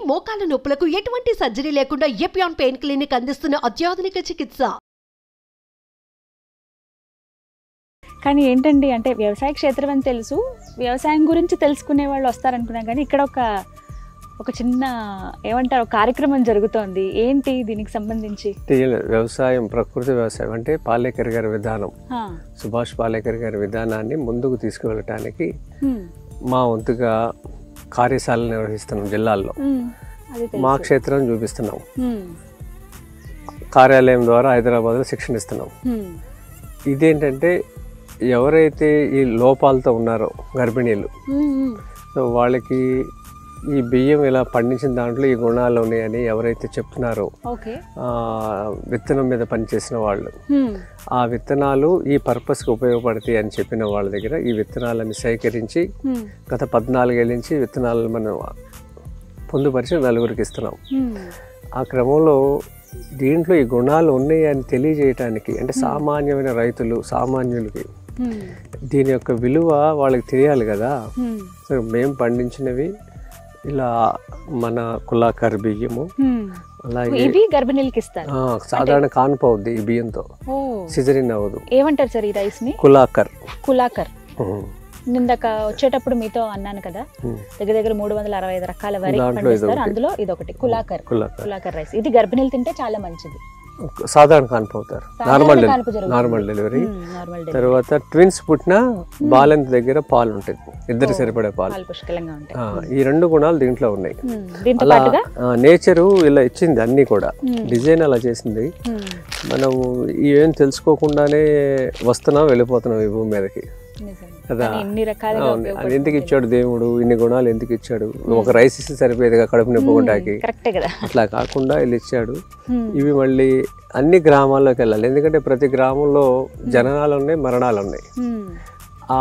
మోకాల నొప్పులకు ఎటువంటి సర్జరీ లేకుండా ఎపియాన్ పెయిన్ క్లినిక్ అందిస్తున్న అత్యాధునిక చికిత్స. కానీ ఏంటండి అంటే వ్యవసాయ క్షేత్రం అని తెలుసు, వ్యవసాయం గురించి తెలుసుకునే వాళ్ళు వస్తారనుకున్నాం, కానీ ఇక్కడ ఒక చిన్న ఏమంటారు కార్యక్రమం జరుగుతోంది. ఏంటి దీనికి సంబంధించి? వ్యవసాయం, ప్రకృతి వ్యవసాయం అంటే పాలేకర్ గారి విధానం, సుభాష్ పాలేకర్ గారి విధానాన్ని ముందుకు తీసుకువెళ్ళటానికి మా వంతుగా కార్యశాలలు నిర్వహిస్తున్నాం జిల్లాల్లో. మా క్షేత్రం చూపిస్తున్నాం, కార్యాలయం ద్వారా హైదరాబాద్లో శిక్షణ ఇస్తున్నాం. ఇదేంటంటే ఎవరైతే ఈ లోపాలతో ఉన్నారో గర్భిణీలు, సో వాళ్ళకి ఈ బియ్యం ఇలా పండించిన దాంట్లో ఈ గుణాలు ఉన్నాయని ఎవరైతే చెప్తున్నారో, విత్తనం మీద పనిచేసిన వాళ్ళు, ఆ విత్తనాలు ఈ పర్పస్కి ఉపయోగపడతాయి అని చెప్పిన వాళ్ళ దగ్గర ఈ విత్తనాలని సేకరించి గత 14 ఏళ్ళ నుంచి విత్తనాలను మనం పొందుపరిచి నలుగురికి ఇస్తున్నాం. ఆ క్రమంలో దీంట్లో ఈ గుణాలు ఉన్నాయి అని తెలియజేయటానికి, అంటే సామాన్యమైన రైతులు, సామాన్యులకి దీని యొక్క విలువ వాళ్ళకి తెలియాలి కదా. సో మేము పండించినవి ఇలా మన కులాకర్ బియ్యము, అలాగే గర్భిణీలకి ఇస్తారు. సాధారణ కానుప అవుద్ది ఈ బియ్యంతో, సిజరిన్ అవ్వదు. ఏమంటారు సార్ ఈ రైస్ ని? కులాకర్. నిందాక వచ్చేటప్పుడు మీతో అన్నాను కదా, దగ్గర 365 రకాల వరి పండిస్తారు, అందులో ఇది ఒకటి కులాకర్ రైస్. ఇది గర్భిణీలు తింటే చాలా మంచిది. సాధారణ కానుప అవుతారు, నార్మల్ డెలివరీ. తర్వాత ట్విన్స్ పుట్టిన బాలెంత దగ్గర పాలు ఉంటాయి, ఇద్దరు సరిపడే పాలు. ఈ 2 గుణాలు దీంట్లో ఉన్నాయి. అలా నేచరు ఇలా ఇచ్చింది, అన్ని కూడా డిజైన్ అలా చేసింది. మనం ఏం తెలుసుకోకుండానే వస్తున్నాం, వెళ్ళిపోతున్నాం ఈ భూమి మీదకి కదా. ఎందుకు ఇచ్చాడు దేవుడు ఇన్ని గుణాలు, ఎందుకు ఇచ్చాడు? ఒక రైస్ ఇస్తే సరిపోయేదిగా కడుపు నింపుకుంటాకి, అట్లా కాకుండా వీళ్ళు ఇచ్చాడు. ఇవి మళ్ళీ అన్ని గ్రామాల్లోకి వెళ్ళాలి, ఎందుకంటే ప్రతి గ్రామంలో జననాలు ఉన్నాయి, మరణాలు ఉన్నాయి. ఆ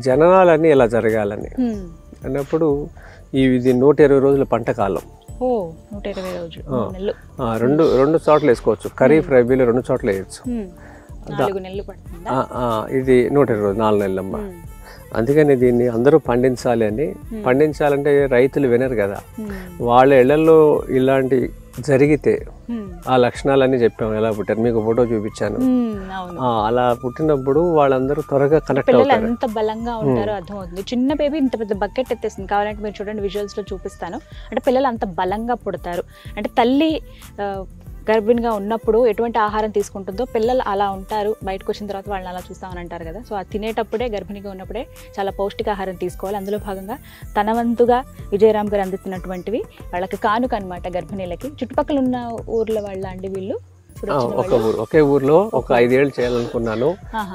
జననాలన్నీ ఇలా జరగాలని అన్నప్పుడు ఇది 120 రోజుల పంట కాలం. రెండు చోట్ల వేసుకోవచ్చు, ఖరీఫ్ రబీలో 2 చోట్ల వేయచ్చు. ఇది 120 రోజులు, 4 నెలలమ్మ. అందుకని దీన్ని అందరూ పండించాలి అని. పండించాలంటే రైతులు వినరు కదా, వాళ్ళ ఇళ్లలో ఇలాంటి జరిగితే ఆ లక్షణాలన్నీ చెప్పాము. ఎలా పుట్టారు మీకు ఫోటో చూపించాను. అలా పుట్టినప్పుడు వాళ్ళందరూ త్వరగా కనెక్ట్ అవుతారు. ఎంత బలంగా ఉంటారో అర్థమవుతుంది. చిన్న బేబీ ఇంత పెద్ద బకెట్ ఎత్తేస్తుంది, కావాలంటే మీరు చూడండి, విజువల్స్ లో చూపిస్తాను. అంటే పిల్లలు అంత బలంగా పుడతారు. అంటే తల్లి గర్భిణిగా ఉన్నప్పుడు ఎటువంటి ఆహారం తీసుకుంటుందో పిల్లలు అలా ఉంటారు. బయటకు వచ్చిన తర్వాత వాళ్ళని అలా చూస్తామని అంటారు కదా. సో అది తినేటప్పుడే, గర్భిణిగా ఉన్నప్పుడే చాలా పౌష్టికాహారం తీసుకోవాలి. అందులో భాగంగా తన వంతుగా విజయరామ్ గారు అందిస్తున్నటువంటివి వాళ్ళకి కానుక అనమాట గర్భిణీలకి. చుట్టుపక్కల ఉన్న ఊర్ల వాళ్ళ అండి వీళ్ళు? ఒకే ఊర్లో ఒక 5 ఏళ్ళు చేయాలనుకున్నాను,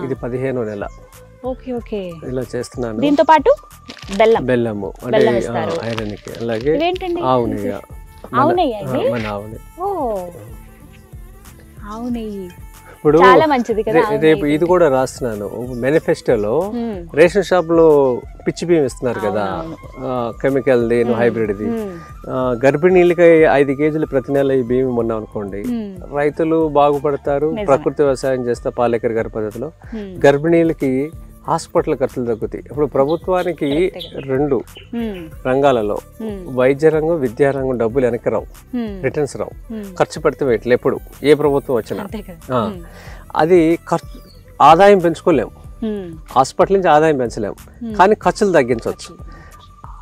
ఇది 15వ నెల. ఓకే ఇలా చేస్తున్నాను. దీంతో పాటు బెల్లము అంటే ఐరన్ కి, అలాగే ఆవు నెయ్యి. ఇప్పుడు రేపు ఇది కూడా రాస్తున్నాను మేనిఫెస్టోలో. రేషన్ షాప్ లో పిచ్చి బియ్యం ఇస్తున్నారు కదా, కెమికల్ ది, హైబ్రిడ్ ది. గర్భిణీలకి 5 కేజీలు ప్రతి నెల ఈ బియ్యం ఉన్నాం అనుకోండి, రైతులు బాగుపడతారు. ప్రకృతి వ్యవసాయం చేస్తా పాలేకర్ గారి పద్ధతిలో గర్భిణీలకి హాస్పిటల్ ఖర్చులు తగ్గుతాయి. ఇప్పుడు ప్రభుత్వానికి 2 రంగాలలో, వైద్య రంగం, విద్యా రంగం, డబ్బులు వెనక్కి రావు, రిటర్న్స్ రావు. ఖర్చు పెడితే వేయట్లే ఎప్పుడు, ఏ ప్రభుత్వం వచ్చినా. అది ఆదాయం పెంచుకోలేము, హాస్పిటల్ నుంచి ఆదాయం పెంచలేము, కానీ ఖర్చులు తగ్గించవచ్చు.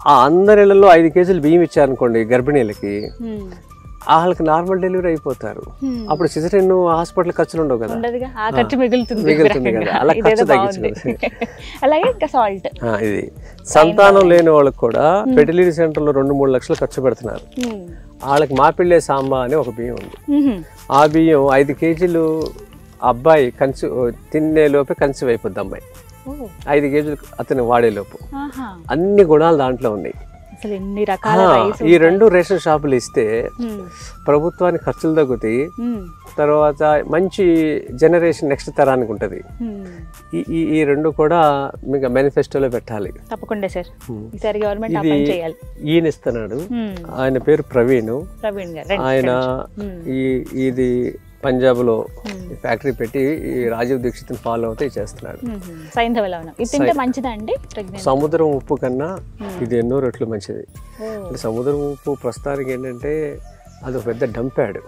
ఆ అందరిలో 5 కేజీలు బియ్యం ఇచ్చారనుకోండి గర్భిణీలకి, వాళ్ళకి నార్మల్ డెలివరీ అయిపోతారు. అప్పుడు సిజరిన్ హాస్పిటల్ ఖర్చులు ఉండవు కదా, మిగులుతుంది కదా. అలా ఖర్చు తగ్గించుకోవాలి. ఇది సంతానం లేని వాళ్ళకి కూడా ఫెర్టిలిటీ సెంటర్ లో 2-3 లక్షలు ఖర్చు పెడుతున్నారు. వాళ్ళకి మాపిళ్ళే సాంబా అని ఒక బియ్యం ఉంది. ఆ బియ్యం 5 కేజీలు అబ్బాయి తినే లోపే కన్సీవ్ అయిపోద్ది అమ్మాయి. 5 కేజీలు అతను వాడేలోపు. అన్ని గుణాలు దాంట్లో ఉన్నాయి. ఈ 2 రేషన్ షాపులు ఇస్తే ప్రభుత్వానికి ఖర్చులు తగ్గుతాయి, తర్వాత మంచి జనరేషన్ నెక్స్ట్ తరానికి ఉంటది. ఈ 2 కూడా మీకు మేనిఫెస్టోలో పెట్టాలి తప్పకుండా సార్. ఈసారి గవర్నమెంట్ అప్లై చేయాలి. ఈయన ఇస్తున్నాడు, ఆయన పేరు ప్రవీణ్. ఆయన ఇది పంజాబ్లో ఫ్యాక్టరీ పెట్టి ఈ రాజీవ్ దీక్షిత్ని ఫాలో అవుతే చేస్తున్నాడు. సైంధవ లవణం ఇది తింటే మంచిదా అండి? సముద్రం ఉప్పు కన్నా ఇది ఎన్నో రెట్లు మంచిది. సముద్రం ఉప్పు ప్రస్తుతానికి ఏంటంటే అది ఒక పెద్ద డంప్యాడ్.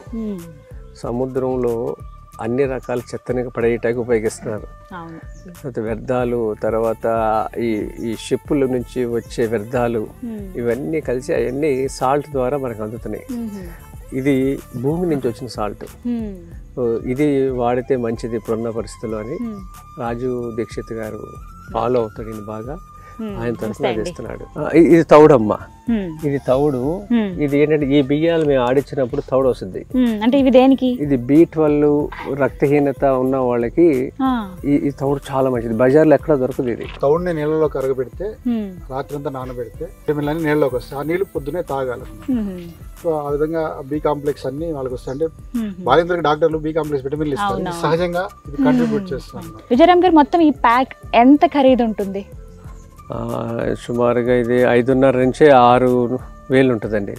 సముద్రంలో అన్ని రకాల చెత్తని పడేయటానికి ఉపయోగిస్తున్నారు. తర్వాత వ్యర్థాలు, తర్వాత ఈ షిప్పుల నుంచి వచ్చే వ్యర్థాలు ఇవన్నీ కలిసి అవన్నీ సాల్ట్ ద్వారా మనకు అందుతున్నాయి. ఇది భూమి నుంచి వచ్చిన సాల్ట్. ఇది వాడితే మంచిది ఇప్పుడున్న పరిస్థితుల్లో అని రాజు దీక్షిత్ గారు ఫాలో అవుతాడు బాగా. ఆయన తరఫున చేస్తున్నాడు. ఇది తౌడమ్మ, ఇది తౌడు. ఇది ఏంటంటే ఈ బియ్యాలు మేము ఆడించినప్పుడు తౌడు వస్తుంది. అంటే ఇవి దేనికి? ఇది B12 రక్తహీనత ఉన్న వాళ్ళకి ఈ తౌడు చాలా మంచిది. బజార్లో ఎక్కడ దొరకదు. ఇది తౌడుని నీళ్ళలో కరగబెడితే రాత్రి అంతా నానబెడితే విటమిన్లు నీళ్ళలోకి వస్తాయి. ఆ నీళ్ళు పొద్దునే తాగాలి. సో ఆ విధంగా B కాంప్లెక్స్ అన్ని వాళ్ళకి వస్తాయి. అంటే బాలింతలకు డాక్టర్లు B కాంప్లెక్స్ విటమిన్లు ఇస్తారు. సహజంగా ఇది కంట్రిబ్యూట్ చేస్తాం. విజయరామ్ గారు, మొత్తం ఈ ప్యాక్ ఎంత ఖరీదు ఉంటుంది? సుమారుగా ఇది 5,500 నుంచి 6,000 ఉంటుందండి.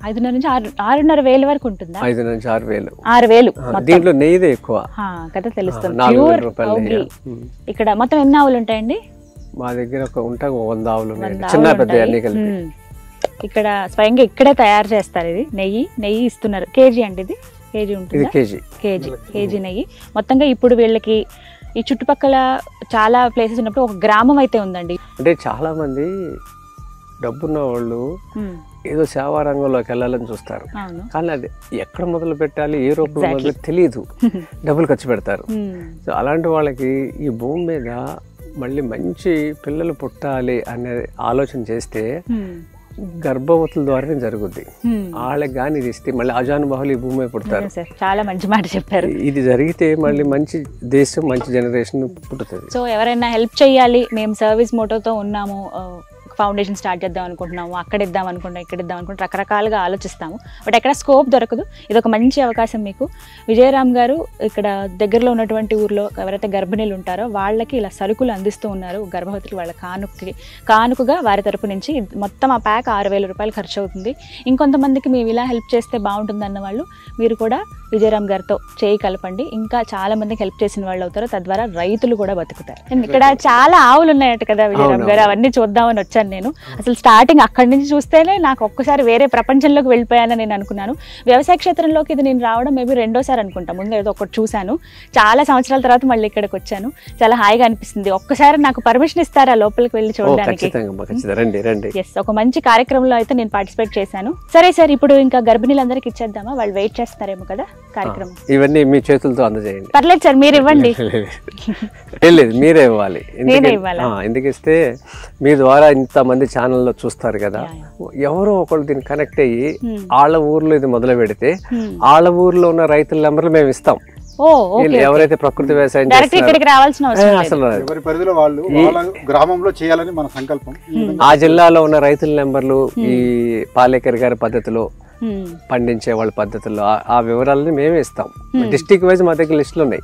5,500 నుంచి 6,500 వరకు ఉంటుందా? 5,000 నుంచి 6,000. 6,000. దీంట్లో నెయ్యిదే ఎక్కువ కదా, తెలుస్తుంది. 4,000 రూపాయలు. ఇక్కడ మొత్తం ఎన్ని ఆవులు ఉంటాయండి? మా దగ్గర ఉంటాయి 100 ఆవులు, చిన్న పెద్ద అన్ని కలిపి. ఇక్కడ స్వయంగా ఇక్కడే తయారు చేస్తారు. ఇది నెయ్యి ఇస్తున్నారు. కేజీ అండి ఇది? కేజీ ఉంటుంది. కేజీ నెయ్యి. మొత్తంగా ఇప్పుడు వీళ్ళకి ఈ చుట్టుపక్కల చాలా ప్లేసెస్ ఉన్నప్పుడు ఒక గ్రామం అయితే ఉందండి. అంటే చాలా మంది డబ్బున్న వాళ్ళు ఏదో సేవా రంగంలోకి వెళ్ళాలని చూస్తారు. కానీ అది ఎక్కడ మొదలు పెట్టాలి, ఏ రూపంలో మొదలు తెలియదు, డబ్బులు ఖర్చు పెడతారు. సో అలాంటి వాళ్ళకి ఈ భూమి మీద మళ్ళీ మంచి పిల్లలు పుట్టాలి అనే ఆలోచన చేస్తే గర్భవతుల ద్వారానే జరుగుద్ది. వాళ్ళకి కానీ ఇది ఇస్తే మళ్ళీ అజానుబాహులు ఈ భూమి పుడతారు. చాలా మంచి మాట చెప్పారు. ఇది జరిగితే మళ్ళీ మంచి దేశం, మంచి జనరేషన్ పుట్టుతుంది. సో ఎవరైనా హెల్ప్ చేయాలి, మేము సర్వీస్ మోటోతో ఉన్నాము, ఫౌండేషన్ స్టార్ట్ చేద్దాం అనుకుంటున్నాము, అక్కడ ఇద్దాం అనుకుంటాం, ఇక్కడ ఇద్దాం అనుకుంటాం, రకరకాలుగా ఆలోచిస్తాము. బట్ ఎక్కడ స్కోప్ దొరకదు. ఇది ఒక మంచి అవకాశం మీకు. విజయరామ్ గారు ఇక్కడ దగ్గరలో ఉన్నటువంటి ఊర్లో ఎవరైతే గర్భిణీలు ఉంటారో వాళ్ళకి ఇలా సరుకులు అందిస్తూ ఉన్నారు. గర్భవతులు వాళ్ళ కానుకగా వారి తరపు నుంచి మొత్తం ఆ ప్యాక్ 6,000 రూపాయలు ఖర్చు అవుతుంది. ఇంకొంతమందికి మేము ఇలా హెల్ప్ చేస్తే బాగుంటుంది అన్న వాళ్ళు మీరు కూడా విజయరామ్ గారితో చేయి కలపండి. ఇంకా చాలా మందికి హెల్ప్ చేసిన వాళ్ళు అవుతారు. తద్వారా రైతులు కూడా బతుకుతారు. ఇక్కడ చాలా ఆవులు ఉన్నాయట కదా విజయరామ్ గారు, అవన్నీ చూద్దామని వచ్చాను నేను. అసలు స్టార్టింగ్ అక్కడి నుంచి చూస్తేనే నాకు ఒక్కసారి వేరే ప్రపంచంలోకి వెళ్ళిపోయానని నేను అనుకున్నాను. వ్యవసాయ క్షేత్రంలోకి ఇది నేను రావడం మేబీ రెండోసారి అనుకుంటా. ముందు ఏదో ఒకటి చూశాను, చాలా సంవత్సరాల తర్వాత మళ్ళీ ఇక్కడికి వచ్చాను. చాలా హాయిగా అనిపిస్తుంది. ఒక్కసారి నాకు పర్మిషన్ ఇస్తారా లోపలికి వెళ్ళి చూడడానికి? ఒక మంచి కార్యక్రమంలో అయితే నేను పార్టిసిపేట్ చేశాను. సరే సార్, ఇప్పుడు ఇంకా గర్భిణీలందరికీ ఇచ్చేద్దామా? వాళ్ళు వెయిట్ చేస్తారేమో కదా కార్యక్రమం. ఇవన్నీ మీ చేతులతో అందజేయండి. పర్లేదు సార్, మీరు ఇవ్వండి. లేదు, మీరే ఇవ్వాలి. ఎందుకిస్తే మీ ద్వారా ఇంతమంది ఛానల్లో చూస్తారు కదా, ఎవరో ఒకళ్ళు దీన్ని కనెక్ట్ అయ్యి వాళ్ళ ఊర్లో ఇది మొదలు పెడితే వాళ్ళ ఊర్లో ఉన్న రైతుల నెంబర్లు మేము ఇస్తాం. ఎవరైతే ప్రకృతి వ్యవసాయం ఎవరి పరిధిలో వాళ్ళు వాళ్ళ గ్రామంలో చేయాలని మన సంకల్పం. ఆ జిల్లాలో ఉన్న రైతుల నెంబర్లు, ఈ పాలేకర్ గారి పద్ధతిలో పండించే వాళ్ళ పద్ధతుల్లో ఆ వివరాలని మేమే ఇస్తాం. డిస్ట్రిక్ట్ వైజ్ మా దగ్గర లిస్టులు ఉన్నాయి.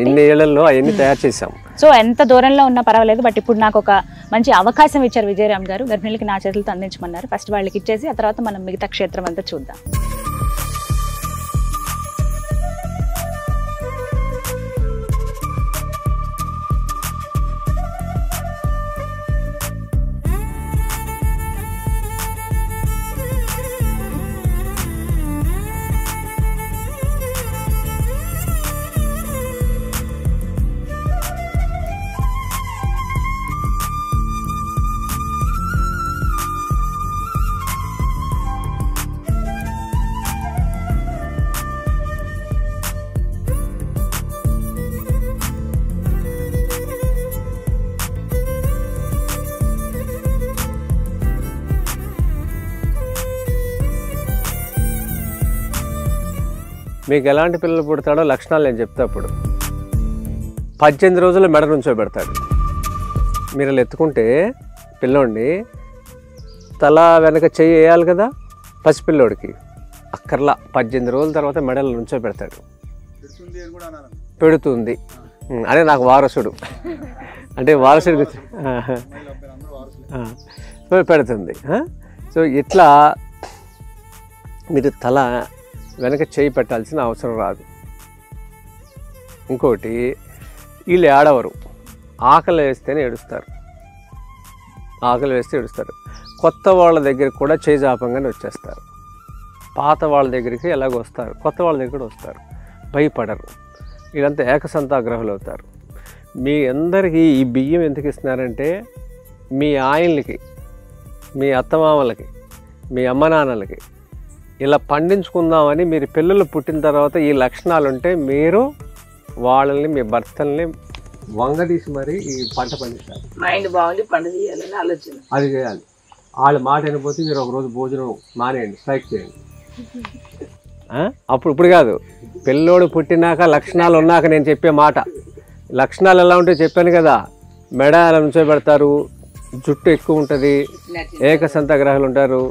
ఇన్ని ఏళ్లలో అవన్నీ తయారు చేసాం. సో ఎంత దూరంలో ఉన్నా పర్వాలేదు. బట్ ఇప్పుడు నాకు ఒక మంచి అవకాశం ఇచ్చారు విజయరామ్ గారు. గర్భిణులకి నా చేతులతో అందించమన్నారు. ఫస్ట్ వాళ్ళకి ఇచ్చేసి ఆ తర్వాత మనం మిగతా క్షేత్రం అంతా చూద్దాం. మీకు ఎలాంటి పిల్లలు పుడతాడో లక్షణాలు నేను చెప్తా. అప్పుడు 18 రోజుల్లో మెడ నుంచోబెడతాడు. మీరు అలా ఎత్తుకుంటే పిల్లోడిని తల వెనక చెయ్యి వేయాలి కదా పసిపిల్లోడికి, అక్కర్లా 18 రోజుల తర్వాత మెడలు నుంచోబెడతాడు. పెడుతుంది అనే నాకు వారసుడు అంటే వారసుడు పెడుతుంది. సో ఇట్లా మీరు తల వెనక చేయి పెట్టాల్సిన అవసరం రాదు. ఇంకోటి, వీళ్ళు ఏడవరు, ఆకలి వేస్తేనే ఏడుస్తారు. ఆకలి వేస్తే ఏడుస్తారు. కొత్త వాళ్ళ దగ్గరికి కూడా చేయి జాపంగానే వచ్చేస్తారు. పాత వాళ్ళ దగ్గరికి ఎలాగ వస్తారు, కొత్త వాళ్ళ దగ్గర కూడా వస్తారు, భయపడరు. వీళ్ళంతా ఏకసంతాగ్రహులు అవుతారు. మీ అందరికీ ఈ బియ్యం ఎందుకు ఇస్తున్నారంటే, మీ ఆయనలకి, మీ అత్తమామలకి, మీ అమ్మ నాన్నలకి ఇలా పండించుకుందామని, మీరు పిల్లలు పుట్టిన తర్వాత ఈ లక్షణాలు ఉంటే మీరు వాళ్ళని, మీ భర్తల్ని వంగదీసి మరి ఈ పంట పండిస్తారు. మైండ్ బాగుంది, పంట చేయాలని ఆలోచన. అది చేయాలి. వాళ్ళ మాట వినకపోతే మీరు ఒకరోజు భోజనం మానేయండి, స్ట్రైక్ చేయండి. ఇప్పుడు కాదు, పిల్లోడు పుట్టినాక లక్షణాలు ఉన్నాక నేను చెప్పే మాట. లక్షణాలు ఎలా ఉంటే చెప్పాను కదా, మెడ అలా నుంచోబెడతారు, జుట్టు ఎక్కువ ఉంటుంది, ఏకసంతాగ్రహాలు ఉంటారు,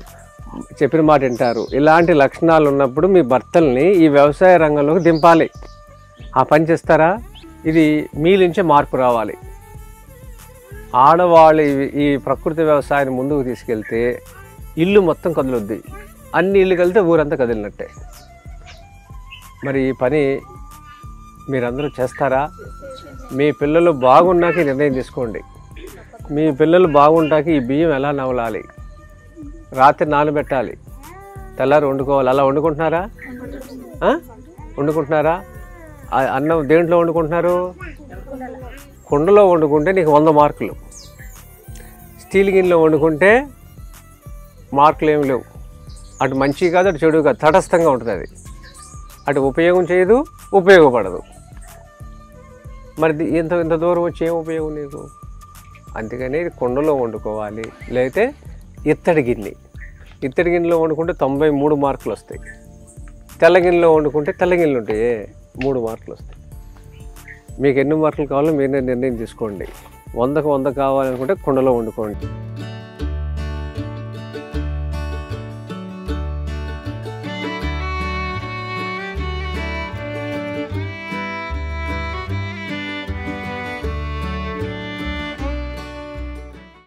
చెప్పిన మాట వింటారు. ఇలాంటి లక్షణాలు ఉన్నప్పుడు మీ భర్తల్ని ఈ వ్యవసాయ రంగంలోకి దింపాలి. ఆ పని చేస్తారా? ఇది మీ నుంచే మార్పు రావాలి. ఆడవాళ్ళు ఈ ప్రకృతి వ్యవసాయాన్ని ముందుకు తీసుకెళ్తే ఇల్లు మొత్తం కదులుద్ది. అన్ని ఇల్లు కలితే ఊరంతా కదిలినట్టే. మరి ఈ పని మీరందరూ చేస్తారా? మీ పిల్లలు బాగున్నాక నిర్ణయం తీసుకోండి. మీ పిల్లలు బాగుంటాక ఈ బియ్యం ఎలా నవలాలి, రాత్రి నానబెట్టాలి, తెల్లారి వండుకోవాలి. అలా వండుకుంటున్నారా? వండుకుంటున్నారా? అన్నం దేంట్లో వండుకుంటున్నారు? కుండలో వండుకుంటే నీకు 100 మార్కులు, స్టీల్ గిన్నెలో వండుకుంటే మార్కులు ఏమి లేవు. అటు మంచి కాదు, అటు చెడు కాదు, తటస్థంగా ఉంటుంది. అది అటు ఉపయోగం చేయదు, ఉపయోగపడదు. మరి ఇంత దూరం వచ్చి ఏం ఉపయోగం నీకు? అందుకని కుండలో వండుకోవాలి. లేకపోతే ఇత్తడి గిన్నెలో వండుకుంటే 93 మార్కులు వస్తాయి. తెల్ల గిన్నెలో వండుకుంటే తెల్ల గిన్నెలు ఉంటాయి, 3 మార్కులు వస్తాయి. మీకు ఎన్ని మార్కులు కావాలో మీరే నిర్ణయం తీసుకోండి. 100కు 100 కావాలనుకుంటే కుండలో వండుకోండి.